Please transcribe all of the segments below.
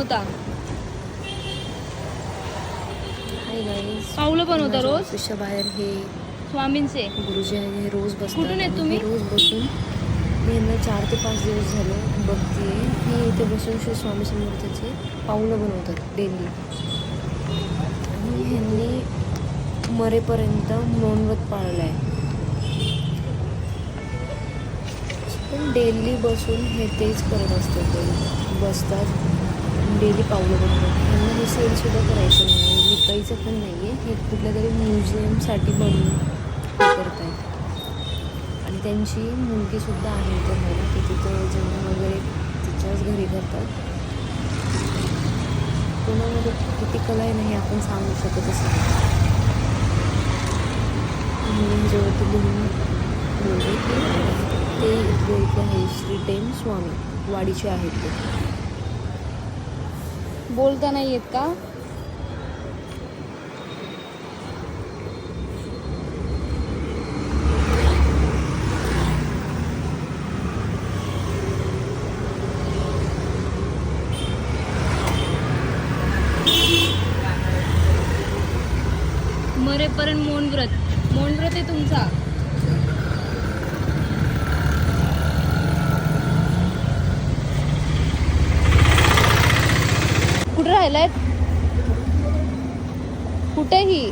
बनवता? Hi guys, पाऊलं बनवता रोज? ऑफिसच्या बाहेर हे स्वामींचे गुरुजी आहे, हे रोज बसतात. कुठून आहेत तुम्ही? रोज बसून मी यांना 4 ते 5 दिवस झाले बघते. हे इथे बसून श्री स्वामी समर्थाचे पाऊलं बनवतात डेली. आणि ह्यांनी मरेपर्यंत मौनव्रत पाळलं आहे. पण डेली बसून हे तेच करत असतात. बसतात डेली पावलं बनवतात. ह्यांना हे सेलसुद्धा करायचं नाही आहे, विकायचं पण नाही आहे. हे कुठल्या तरी म्युझियमसाठी बनवून करत आहेत. आणि त्यांची मुलगीसुद्धा आहे इथे राहायला, की तिथं जेवण वगैरे तिच्याच घरी करतात. कोणामध्ये किती कला आहे नाही आपण सांगू शकतच नाही. मी ह्याच्यावरती लिहून बोलले की ते इथले आहे श्री टेम स्वामी वाडीचे आहेत ते. बोलता नाही येत का? मरेपर्यंत मौनव्रत आहे तुमचा. कुठे राहिलाय? कुठेही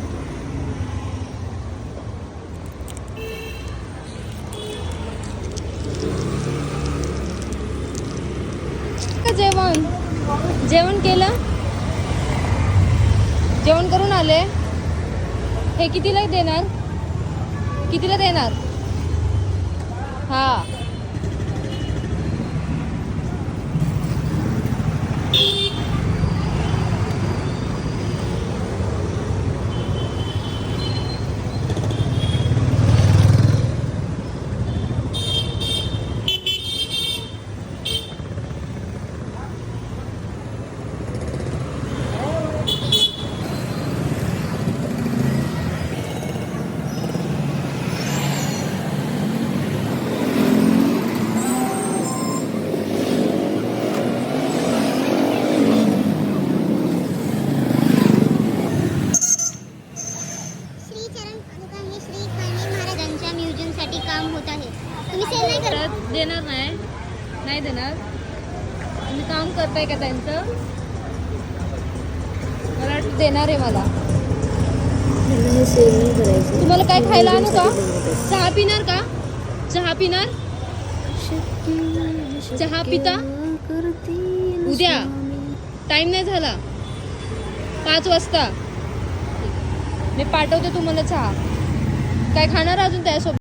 जेवण केलं? जेवण करून आले? हे कितीला देणार? हा, काम होत आहे. तुम्ही सेल नाही करत? देणार नाही देणार. तुम्ही काम करताय का त्यांचं? मला वाटतं देणार आहे. मला हे सेल नाही करायचं. तुम्हाला काय खायला आणू का? चहा पिणार का? चहा पिता? उद्या टाइम नाही झाला, 5 वाजता मी पाठवते तुम्हाला चहा. काय खाणार अजून त्यासोबत?